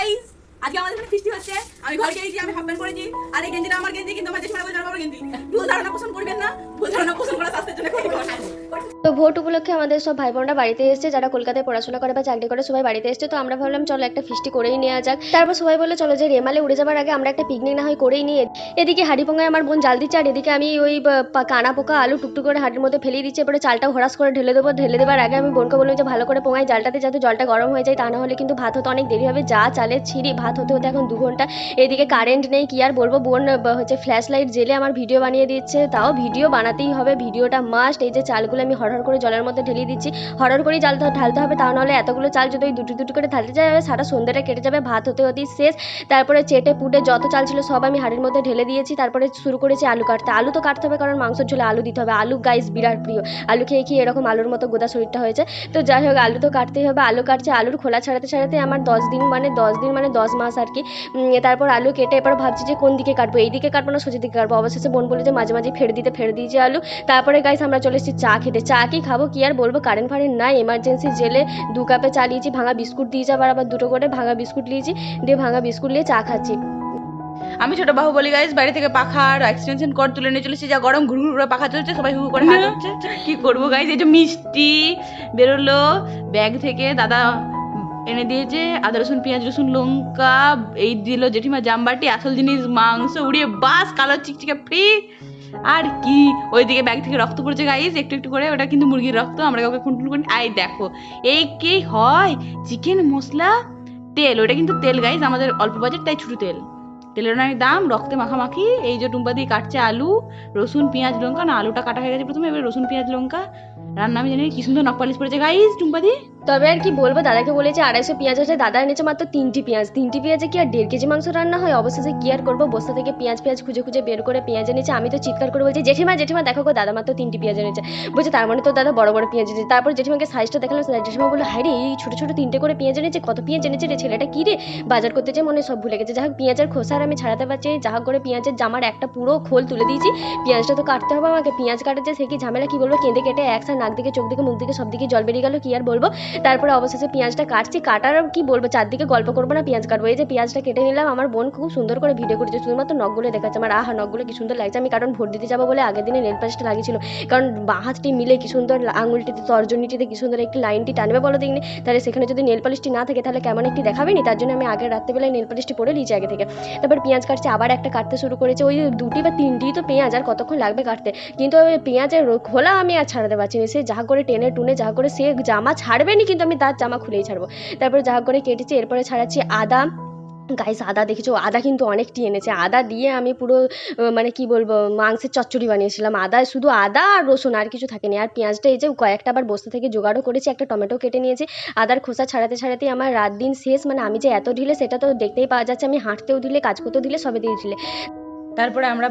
Guys, আজকে আমাদের এখানে ফিস্টি হচ্ছে। আমি ঘর গিয়েছি, আমি হাফ প্যান্ট পরেছি, আর এই গেঞ্জিটা আমার গেঞ্জি, কিন্তু আমার জেঠিমারা বলে আমার গেঞ্জি। ভুল ধারণা পোষণ করবেন না, ভুল ধারণা পোষণ করা স্বাস্থ্যের জন্য ক্ষতিকর। তো ভোট উপলক্ষে আমাদের সব ভাই বোনরা বাড়িতে এসেছে, যারা কলকাতায় পড়াশোনা করে বা চাকরি করে সবাই বাড়িতে এসেছে। তো আমরা ভাবলাম চলো একটা ফিস্টি করেই নেওয়া যাক। তারপর সবাই বলে চলো যে রেমালে উড়ে যাবার আগে আমরা একটা পিকনিক না হয় করেই নিই। এদিকে হাঁড়িপোঙায় আমার বোন জাল দিচ্ছে, আর এদিকে আমি ওই কানা পোকা আলু টুকটুক করে হাঁড়ির মধ্যে ফেলিয়ে দিচ্ছি। এবারে চালটাও হরাস করে ঢেলে দেবো। ঢেলে দেওয়ার আগে আমি বোনকে বললাম যে ভালো করে পোঙায় জালটাতে যাতে জলটা গরম হয়ে যায়, তা না হলে কিন্তু ভাত হতে অনেক দেরি হবে। যা চালের ছিঁড়ি, ভাত হতে হতে এখন 2 ঘন্টা। এদিকে কারেন্ট নেই, কি আর বলবো। বোন হচ্ছে ফ্ল্যাশ লাইট জেলে আমার ভিডিও বানিয়ে দিচ্ছে, তাও ভিডিও বানাতেই হবে, ভিডিওটা মাস্ট। এই যে চালগুলো আমি হরহর করে জলের মধ্যে ঢেলে দিচ্ছি, হরহর করেই জাল ঢালতে হবে, তা নাহলে এতগুলো চাল যদি ওই দুটি দুটি করে ঢালতে যাবে সারা সন্ধ্যাটা কেটে যাবে। ভাত হতে হতেই শেষ। তারপরে চেটে পুটে যত চাল ছিল সব আমি হাঁড়ির মধ্যে ঢেলে দিয়েছি। তারপরে শুরু করেছি আলু কাটতে। আলু তো কাটতে হবে, কারণ মাংসের ঝোলে আলু দিতে হবে। আলু গাইস বিরাট প্রিয়, আলু খেয়ে খেয়ে এরকম আলুর মতো গোদা শরীরটা হয়েছে। তো যাই হোক, আলু তো কাটতেই হবে। আলু কাটছে, আলুর খোলা ছাড়াতে ছাড়াতে আমার 10 দিন মানে 10 মাস আর কি। তারপর আলু কেটে এবার ভাবছি যে কোন দিকে কাটবো, এই দিকে কাটবো না সোজা দিকে কাটবো। অবশেষে বোন বলে যে মাঝে মাঝে ফেড়ে দিয়েছি আলু। তারপরে গাইস আমরা চলে এসেছি চা খেতে। চা কি খাবো, কি আর বলবো, কারেন্ট ফারেন্ট নাই। এমার্জেন্সি জেলে 2 কাপে চা নিয়েছি, ভাঙা বিস্কুট দিয়েছি, আবার 2টো করে ভাঙা বিস্কুট নিয়েছি, দিয়ে ভাঙা বিস্কুট নিয়ে চা খাচ্ছি। আমি ছোট বাহুবলী গাইস, বাড়ি থেকে পাখা আর এক্সটেনশন কর্ড তুলে নিয়ে চলেছি। যা গরম, ঘুরঘুর করে পাখা চলছে, সবাই হু করে হাত হচ্ছে। কি করবো গাইস, এই যে মিষ্টি বেরোলো ব্যাগ থেকে, দাদা এনে দিয়েছে আদা রসুন পেঁয়াজ রসুন লঙ্কা, এই দিল জেঠিমা জামবাটি, আসল জিনিস মাংস উড়িয়ে বাস কালো চিকচিকে ফ্রি। আর কি, ওইদিকে ব্যাগ থেকে রক্ত পড়ছে গাইস একটু একটু করে, ওটা কিন্তু মুরগির রক্ত, আমরা কাউকে খুনটুন করি। আই দেখো, এই কি হয়, চিকেন মশলা তেল, ওটা কিন্তু তেল গাইস, আমাদের অল্প বাজেট তাই ছোট তেল, তেলের অনেক দাম, রক্তে মাখামাখি। এই যে টুম্পা দিয়ে কাটছে আলু রসুন পেঁয়াজ লঙ্কা, না আলুটা কাটা হয়ে গেছে প্রথমে, এবার রসুন পেঁয়াজ লঙ্কা রান্না। আমি জানি কি সুন্দর নকপালিশ পড়েছে গাইস টুম্পা দি। তবে আর কি বলবো, দাদাকে বলেছে 250 পেঁয়াজ আছে, দাদা এনেছে মাত্র 3টি পেঁয়াজ। 3টি পেঁয়াজে কি আর 1.5 কেজি মাংস রান্না হয়? অবশেষে কি আর করবো, বস্তা থেকে পেঁয়াজ খুঁজে খুঁজে বের করে পেঁয়াজ এনেছে। আমি তো চিৎকার করে বলছি জেঠিমা জেঠিমা দেখো গো, দাদা মাত্র 3টি পেঁয়াজ এনেছে। বলছে তার মানে তো দাদা বড় বড় পেঁয়াজ এনেছে। তারপর জেঠিমাকে সাইজটা দেখালাম, জেঠিমা বললো হাই রে, এই ছোট ছোট 3টে করে পেঁয়াজ এনেছে, কত পেঁয়াজ এনেছে রে ছেলেটা, কি রে বাজার করতে যে মনে সব ভুলে গেছে। যাই হোক, পেঁয়াজের খোসা আর আমি ছাড়াতে পারছি, যা হোক করে পেঁয়াজের জামার একটা পুরো খোল তুলে দিয়েছি। পেঁয়াজটা তো কাটতে হবে আমাকে, পেঁয়াজ কাটার যে সে কি ঝামেলা, কি বলবো, কেঁদে কেটে একসাথে নাক দিকে চোখ দিকে মুখ দিকে সব দিকে জল বেরিয়ে গেল, কি আর বলবো। তারপরে অবশেষে পেঁয়াজটা কাটছি, কাটার কি বলবো, চারদিকে গল্প করবো না, পেঁয়াজ কাটবো। এই যে পেঁয়াজটা কেটে নিলাম, আমার বোন খুব সুন্দর করে ভিডিও করেছে, শুধুমাত্র নখগুলো দেখাচ্ছে আমার, আহা নখগুলো কি সুন্দর লাগছে। আমি কারণ ভোট দিতে যাবো বলে আগের দিনে নেল পালিশটা লাগিয়েছিল, কারণ বাঁ হাতটি মিলে কি সুন্দর আঙুলটিতে তর্জনীটিতে কি সুন্দর একটি লাইনটি টানবে বলো দেখিনি, তাহলে সেখানে যদি নেল পালিশটি না থাকে তাহলে কেমন একটি দেখাবে নি। তার জন্য আমি আগের রাত্রেবেলায় নেল পালিশটি পরে নিয়েছি আগে থেকে। তারপর পেঁয়াজ কাটছে, আবার একটা কাটতে শুরু করেছে, ওই 2টি বা 3টি তো পেঁয়াজ, আর কতক্ষণ লাগবে কাটতে। কিন্তু ওই পেঁয়াজের খোলা আমি আর ছাড়াতে পারছি না, সে যা করে টেনে টুনে যা করে, সে জামা ছাড়বে নি, কিন্তু আমি তার জামা খুলেই ছাড়বো। তারপরে যা করে কেটেছি, এরপরে ছাড়াচ্ছি আদা। গাইস আদা দেখেছো, আদা কিন্তু অনেকটি এনেছে। আদা দিয়ে আমি পুরো মানে কি বলবো, মাংসের চচ্চড়ি বানিয়েছিলাম। আদা, শুধু আদা আর রসুন, আর কিছু থাকেনি। আর পেঁয়াজটা এই যে কয়েকটা আবার বস্তা থেকে জোগাড়ও করেছি, একটা টমেটো কেটে নিয়েছি। আদার খোসা ছাড়াতে ছাড়াতেই আমার রাত দিন শেষ। মানে আমি যে এত ঢিলে সেটা তো দেখতেই পাওয়া যাচ্ছে, আমি হাঁটতেও ঢিলে, কাজ করতেও ঢিলে, সবে দিয়ে ঢিলে। তারপরে আমরা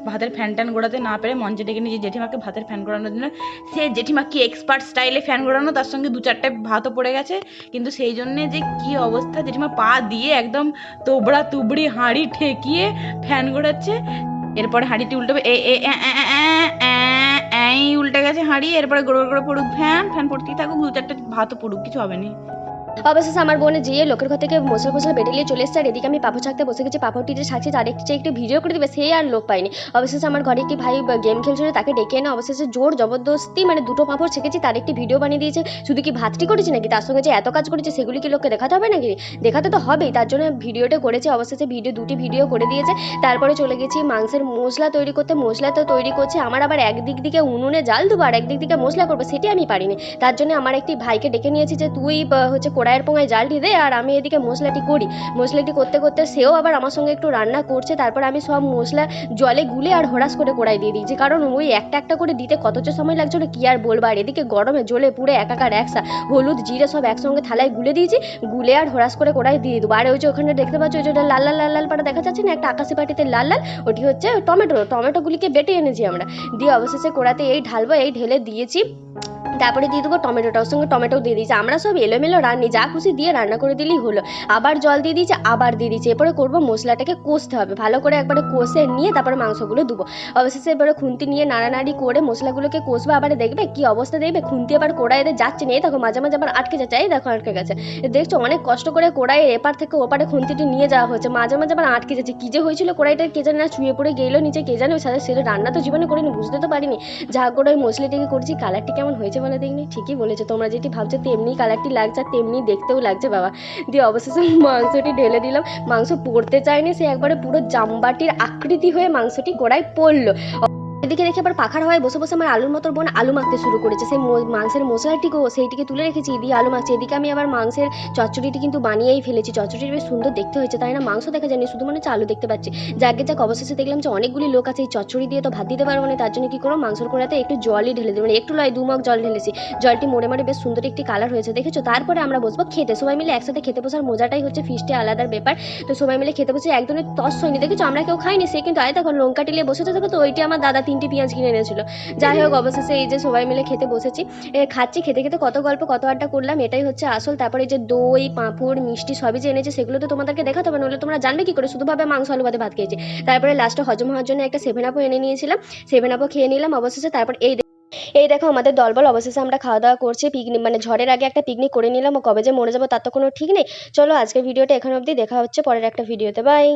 ভাতের ফ্যান ট্যান গোড়াতে না পেরে মঞ্চে ডেকে নিয়েছি জেঠিমাকে ভাতের ফ্যান গোড়ানোর জন্য। সে জেঠিমা কি এক্সপার্ট স্টাইলে ফ্যান গোড়ানো, তার সঙ্গে 2-4টে ভাতও পড়ে গেছে, কিন্তু সেই জন্যে যে কি অবস্থা, জেঠিমা পা দিয়ে একদম তোবড়া তুবড়ি হাঁড়ি ঠেকিয়ে ফ্যান গোড়াচ্ছে। এরপরে হাঁড়িটি উল্টাবে, এই উল্টে গেছে হাঁড়ি। এরপরে গোড় গোড় পড়ুক ফ্যান, ফ্যান পড়তেই থাকুক, 2-4টে ভাতও পড়ুক, কিছু হবে না। অবশেষে আমার বোনে যেয়ে লোকের ঘর থেকে মশলা বেটে নিয়ে চলে এসছে, আর এদিকে আমি পাপড় ছাকতে বসে গেছি। পাপড়টি যে ছাকছি তার একটু ভিডিও করে দিবে, সে আর লোক পাইনি। অবশেষে আমার ঘরে একটি ভাই গেম খেলছিল, তাকে ডেকে এনে অবশেষে জোর জবরদস্তি মানে 2টো পাপড় ছেঁকেছি, তার একটি ভিডিও বানিয়ে দিয়েছে। শুধু কি ভাতটি করেছি নাকি, তার সঙ্গে যে এত কাজ করেছে সেগুলি কি লোককে দেখাতে হবে নাকি, দেখাতে তো হবেই, তার জন্য ভিডিওটা করেছে। অবশেষে 2টি ভিডিও করে দিয়েছে। তারপরে চলে গেছি মাংসের মশলা তৈরি করতে। মশলা তো তৈরি করছে, আমার আবার একদিক দিকে উনুনে জাল দেবো আর একদিক দিকে মশলা করবো, সেটি আমি পারিনি। তার জন্য আমার একটি ভাইকে ডেকে নিয়েছি যে তুই হচ্ছে কড়াইয়ের পোঙায় জালটি দে, আর আমি এদিকে মশলাটি করি। মশলাটি করতে করতে সেও আবার আমার সঙ্গে একটু রান্না করছে। তারপর আমি সব মশলা জলে গুলে আর হরাস করে কড়াই দিয়ে দিয়েছি, কারণ ওই একটা করে দিতে কত যে সময় লাগছিল কি আর বলবো। আর এদিকে গরমে জ্বলে পুরো একাকার একসা, হলুদ জিরে সব একসঙ্গে থালায় গুলে দিয়েছি, গুলে আর হরাস করে কড়াই দিয়ে দেবো। আর ওই যে ওখানে দেখতে পাচ্ছ ওই যে লাল লাল লাল লাল পাটা দেখা যাচ্ছে না, একটা আকাশি পাটিতে লাল লাল, ওটি হচ্ছে টমেটোগুলিকে বেটে এনেছি আমরা। দিয়ে অবশেষে কড়াতে এই ঢালবো, এই ঢেলে দিয়েছি। তারপরে দিয়ে দেবো টমেটোটা, ওর সঙ্গে টমেটো দিয়ে দিয়েছি। আমরা সব এলোমেলো রান্নি, যা খুশি দিয়ে রান্না করে দিলেই হলো। আবার জল দিয়ে দিয়েছি, আবার দিয়ে দিয়েছি। এরপরে করবো মশলাটাকে কষতে হবে, ভালো করে একবারে কষে নিয়ে তারপরে মাংসগুলো দেবো। অবশেষে এবারে খুন্তি নিয়ে নাড়ানাড়ি করে মশলাগুলোকে কষবো। আবার দেখবে কি অবস্থা, দেখবে খুন্তি আবার কড়াইতে যাচ্ছে না, এই দেখো মাঝে মাঝে আবার আটকে যাচ্ছে, এই দেখো আটকে গেছে। দেখছো অনেক কষ্ট করে কড়াইয়ের এপার থেকে ওপারে খুন্তিটি নিয়ে যাওয়া হচ্ছে, মাঝে মাঝে আবার আটকে যাচ্ছে। কি যে হয়েছিল কড়াইটার কে জানে, না ছুঁয়ে পড়ে গেলো নিচে, কে জানে। সাথে সেটা রান্না তো জীবনে করিনি, বুঝতে তো পারিনি। যা করে ওই মশলাটিকে করেছি। কালারটি কেমন হয়েছে বলে দেখনি? ঠিকই বলেছো তোমরা, যেটি ভাবছো তেমনি কালারটি লাগছে আর তেমনি দেখতেও লাগছে বাবা। দিয়ে অবশেষে মাংসটি ঢেলে দিলাম। মাংস পড়তে চায়নি, সে একবারে পুরো জামবাটির আকৃতি হয়ে মাংসটি কড়াই পড়লো। এদিকে দেখে আবার পাখার হওয়ায় বসে বসে আমার আলুর মতো বোন আলু মাখতে শুরু করেছে। সেই মাংসের মশলাটিকেও সেইটিকে তুলে রেখেছি, দিয়ে আলু মাখছে। এদিকে আমি আবার মাংসের চচ্চড়িটি কিন্তু বানিয়েই ফেলেছি। চচ্চড়িটি বেশ সুন্দর দেখতে হয়েছে, তাই না? মাংস দেখা যায়নি, শুধু মনে হচ্ছে আলু দেখতে পাচ্ছি। যাক অবশেষে দেখলাম যে অনেকগুলি লোক আছে, এই চচ্চড়ি দিয়ে তো ভাত দিতে পারবো না, তার জন্য কি করবো, মাংসর কড়াতে একটু জলই ঢেলে দেবো, মানে একটু নয় 2 মগ জল ঢেলেছি। জলটি মোড়ে মোড়ে বেশ সুন্দর একটি কালার হয়েছে, দেখেছো? তারপরে আমরা বসবো খেতে। সবাই মিলে একসাথে খেতে বসার মজাটাই হচ্ছে ফিস্টে আলাদার ব্যাপার। তো সবাই মিলে খেতে বসে একজনের তস হয়নি, দেখেছো? আমরা কেউ খাইনি, সে কিন্তু আয় দেখো লঙ্কা টিলে বসেছে, দেখো তো ওইটি আমার দাদা 3টি পেঁয়াজ কিনে এনেছিল। যাই হোক অবশেষে এই যে সবাই মিলে খেতে বসেছি, খাচ্ছি। খেতে খেতে কত গল্প কত আড্ডা করলাম, এটাই হচ্ছে আসল। তারপরে এই যে দই পাঁপড় মিষ্টি সবই যে এনেছে, সেগুলো তো তোমাদেরকে দেখাতে হবে, নাহলে তোমরা জানবে কি করে শুধু ভাবে মাংস আলু ভাতে ভাত খেয়েছি। তারপরে লাস্টে হজম হওয়ার জন্য একটা 7 আপও এনে নিয়েছিলাম, 7 আপও খেয়ে নিলাম অবশেষে। তারপর এই দেখো আমাদের দলবল অবশেষে আমরা খাওয়া দাওয়া করছি। পিকনিক মানে ঝড়ের আগে একটা পিকনিক করে নিলাম, ও কবে যে মরে যাবো তার তো কোনো ঠিক নেই। চলো আজকের ভিডিওটা এখানে অবধি, দেখা হচ্ছে পরের একটা ভিডিওতে, বাই।